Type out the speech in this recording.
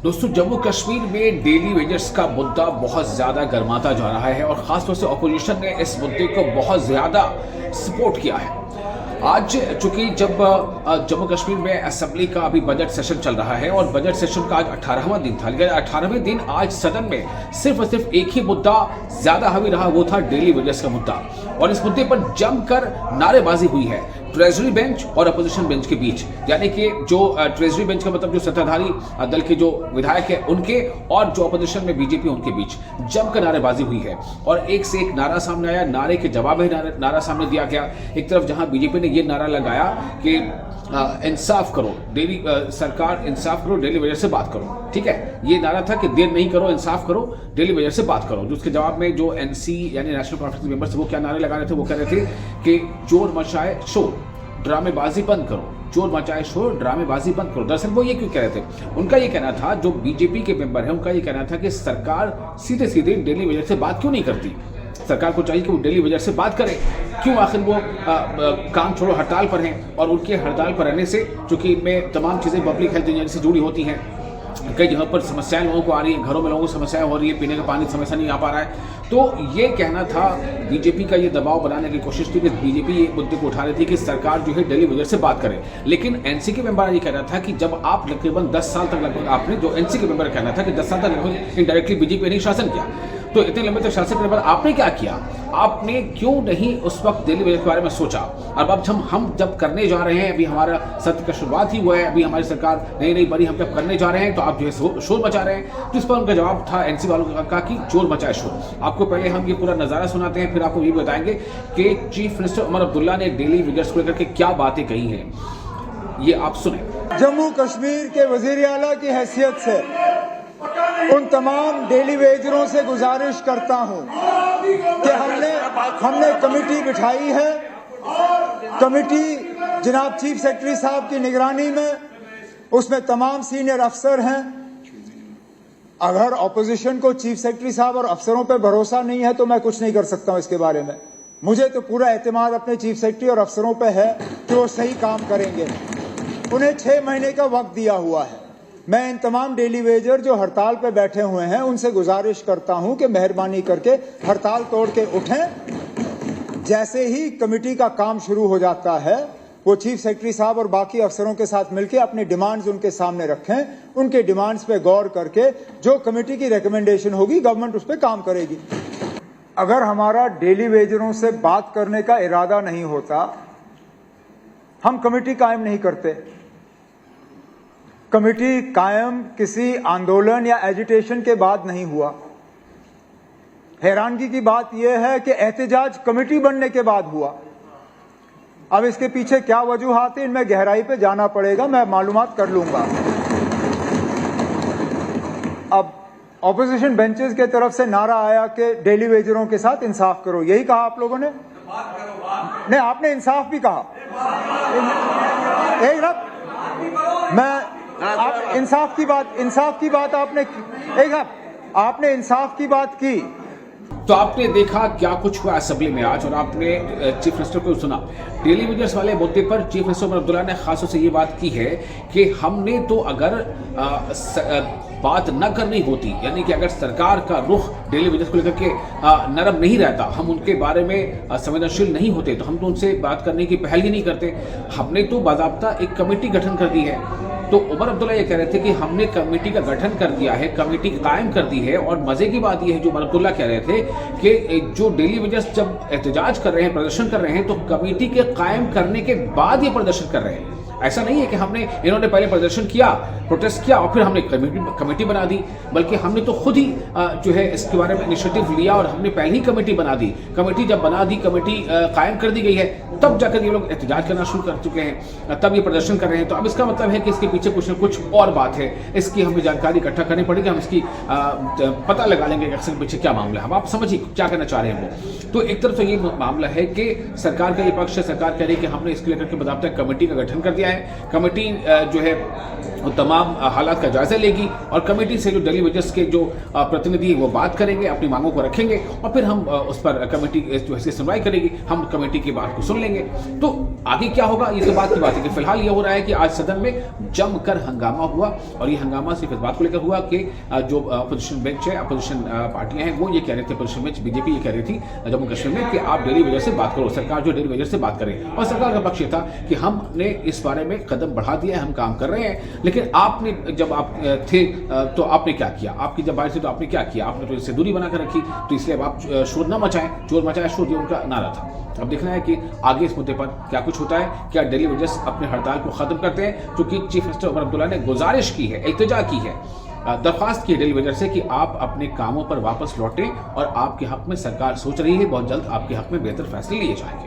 दोस्तों, जम्मू कश्मीर में daily wages का मुद्दा बहुत ज़्यादा गर्माता जा रहा है और ख़ासतौर से ऑपोजिशन ने इस मुद्दे को बहुत ज़्यादा सपोर्ट किया है। आज चूंकि जब जम्मू कश्मीर में असेंबली का अभी बजट सेशन चल रहा है और बजट सेशन का आज 18वां दिन था, लेकिन 18वें दिन आज सदन में सिर्फ और सिर्फ एक ही मुद्दा ज़्यादा हावी रहा, वो था डेली वेजेस का मुद्दा। और इस मुद्दे पर जमकर नारेबाजी हुई है ट्रेजरी बेंच और अपोजिशन बेंच के बीच, यानी कि जो ट्रेजरी बेंच का मतलब जो सत्ताधारी दल के जो विधायक है उनके और जो अपोजिशन में बीजेपी उनके बीच जमकर नारेबाजी हुई है। और एक से एक नारा सामने आया, नारे के जवाब में नारा सामने दिया गया। एक तरफ जहां बीजेपी ने ये नारा लगाया कि इंसाफ करो, डेली सरकार इंसाफ करो, डेली वेजेस से बात करो। ठीक है, ये नारा था कि देर नहीं करो, इंसाफ करो, डेली वेजेस से बात करो। उसके जवाब में जो एनसी यानी नेशनल कॉन्फ्रेंस के मेंबर्स वो क्या नारे लगा रहे थे, वो कह रहे थे कि चोर मचाए शोर, ड्रामेबाजी बंद करो, चोर मचाए शोर, ड्रामेबाजी बंद करो। दरअसल वो ये क्यों कह रहे थे, उनका ये कहना था, जो बीजेपी के मेंबर है उनका ये कहना था कि सरकार सीधे सीधे डेली वेजेस से बात क्यों नहीं करती। सरकार को चाहिए कि वो डेली वेजेस से बात करे। क्यों आखिर वो काम छोड़ो हड़ताल पर हैं, और उनके हड़ताल पर रहने से चूंकि इनमें तमाम चीज़ें पब्लिक हेल्थ इंजीनियरिंग से जुड़ी होती हैं, कई जगह पर समस्याएं लोगों को आ रही है, घरों में लोगों को समस्याएं हो रही है, पीने का पानी समस्या नहीं आ पा रहा है। तो ये कहना था, बीजेपी का ये दबाव बनाने की कोशिश थी कि बीजेपी ये मुद्दे को उठा रही थी कि सरकार जो है डेली वेजेस से बात करे। लेकिन एनसी के मेंबर ये कहना था कि जब आप तकरीबन 10 साल तक लगभग आपने, जो एनसी के मेंबर कहना था कि 10 साल तक लगभग इनडायरेक्टली बीजेपी ने शासन किया, तो इतने लंबे तक शासन के बाद आपने क्या किया, आपने क्यों नहीं उस वक्त डेली वेजेस के बारे में सोचा। अब हम जब करने जा रहे हैं, अभी हमारा सत्र का शुरुआत ही हुआ है, अभी हमारी सरकार नई बनी, हम जब करने जा रहे हैं तो आप जो है शोर मचा रहे हैं। तो इस पर उनका जवाब था एनसी वालों का कि चोर मचाए शोर। आपको पहले हम ये पूरा नज़ारा सुनाते हैं, फिर आपको ये बताएंगे कि चीफ मिनिस्टर उमर अब्दुल्ला ने डेली वेजेस को लेकर के क्या बातें कही हैं, ये आप सुने। जम्मू कश्मीर के वजीर आला की हैसियत से उन तमाम डेली वेजरों से गुजारिश करता हूं कि हमने कमेटी बिठाई है। कमेटी जनाब चीफ सेक्रेटरी साहब की निगरानी में, उसमें तमाम सीनियर अफसर हैं। अगर ऑपोजिशन को चीफ सेक्रेटरी साहब और अफसरों पर भरोसा नहीं है तो मैं कुछ नहीं कर सकता हूं इसके बारे में। मुझे तो पूरा एतमाद अपने चीफ सेक्रेटरी और अफसरों पर है कि वो सही काम करेंगे। उन्हें 6 महीने का वक्त दिया हुआ है। मैं इन तमाम डेली वेजर जो हड़ताल पर बैठे हुए हैं उनसे गुजारिश करता हूं कि मेहरबानी करके हड़ताल तोड़ के उठें। जैसे ही कमेटी का काम शुरू हो जाता है, वो चीफ सेक्रेटरी साहब और बाकी अफसरों के साथ मिलकर अपनी डिमांड्स उनके सामने रखें। उनके डिमांड्स पे गौर करके जो कमेटी की रिकमेंडेशन होगी, गवर्नमेंट उस पर काम करेगी। अगर हमारा डेली वेजरों से बात करने का इरादा नहीं होता, हम कमेटी कायम नहीं करते। कमेटी कायम किसी आंदोलन या एजिटेशन के बाद नहीं हुआ। हैरानगी की बात यह है कि एहतजाज कमेटी बनने के बाद हुआ। अब इसके पीछे क्या वजूहात है, इनमें गहराई पे जाना पड़ेगा, मैं मालूमात कर लूंगा। अब ऑपोजिशन बेंचेस के तरफ से नारा आया कि डेली वेजरों के साथ इंसाफ करो, यही कहा आप लोगों ने? नहीं, आपने इंसाफ भी कहा। एक मैं आप इंसाफ की बात आपने इंसाफ की बात की। तो आपने देखा क्या कुछ हुआ असेंबली में आज, और आपने चीफ मिनिस्टर को सुना। डेली वेजेस वाले मुद्दे पर चीफ मिनिस्टर उमर अब्दुल्ला ने खासतौर से ये बात की है कि हमने तो अगर बात न करनी होती, यानी कि अगर सरकार का रुख डेली वेजेस को लेकर के नरम नहीं रहता, हम उनके बारे में संवेदनशील नहीं होते, तो हम तो उनसे बात करने की पहल ही नहीं करते। हमने तो बाकायदा एक कमेटी गठन कर दी है। तो उमर अब्दुल्ला ये कह रहे थे कि हमने कमेटी का गठन कर दिया है, कमेटी कायम कर दी है। और मजे की बात यह है, जो उमर अब्दुल्ला कह रहे थे कि जो डेली वेजेस जब एहतजाज कर रहे हैं, प्रदर्शन कर रहे हैं, तो कमेटी के कायम करने के बाद ये प्रदर्शन कर रहे हैं। ऐसा नहीं है कि इन्होंने पहले प्रदर्शन किया, प्रोटेस्ट किया और फिर हमने कमेटी बना दी, बल्कि हमने तो खुद ही जो है इसके बारे में इनिशिएटिव लिया और हमने पहले ही कमेटी बना दी। कमेटी जब बना दी, कमेटी कायम कर दी गई है, तब जाकर ये लोग एहतजाज करना शुरू कर चुके हैं, तब ये प्रदर्शन कर रहे हैं। तो अब इसका मतलब है कि इसके पीछे कुछ न कुछ और बात है। इसकी हमें जानकारी इकट्ठा करनी पड़ेगी, हम इसकी पता लगा लेंगे कि पीछे क्या मामला है। अब आप समझिए क्या कहना चाह रहे हैं वो। तो एक तरफ तो ये मामला है कि सरकार का ये पक्ष है, सरकार कह रही है कि हमने इसके लेकर के बाकायदा कमेटी का गठन कर दिया किया है। कमेटी जो है वो तमाम हालात का जायजा लेगी और कमेटी से जो डेली वेजेस के जो प्रतिनिधि वो बात करेंगे, अपनी मांगों को रखेंगे और फिर हम उस पर कमेटी जो है सुनवाई करेगी, हम कमेटी की बात को सुन लेंगे। तो आगे क्या होगा ये तो बात की बात है कि फिलहाल ये हो रहा है कि आज सदन में जमकर हंगामा हुआ और ये हंगामा सिर्फ इस बात को लेकर हुआ कि जो अपोजिशन बेंच है, अपोजिशन पार्टियां हैं, वो ये कह रहे थे, अपोजिशन बेंच बीजेपी ये कह रही थी जम्मू कश्मीर में कि आप डेली वेजेस से बात करो, सरकार जो डेली वेजेस से बात करे। और सरकार का पक्ष ये था कि हमने इस बारे में कदम बढ़ा दिया है, हम काम कर रहे हैं, लेकिन आपने जब आप थे तो आपने क्या किया, आपकी जब बात थी तो आपने क्या किया, आपने तो इससे दूरी बनाकर रखी, तो इसलिए अब आप शोर न मचाएं, चोर मचाए शोर, ये उनका नारा था। अब देखना है कि आगे इस मुद्दे पर क्या कुछ होता है, क्या डेली वेजेस अपने हड़ताल को खत्म करते हैं, क्योंकि चीफ मिनिस्टर उमर अब्दुल्ला ने गुजारिश की है, इल्तिजा की है, दरख्वास्त की डेली वेजर से कि आप अपने कामों पर वापस लौटें और आपके हक में सरकार सोच रही है, बहुत जल्द आपके हक में बेहतर फैसले लिए जाएंगे।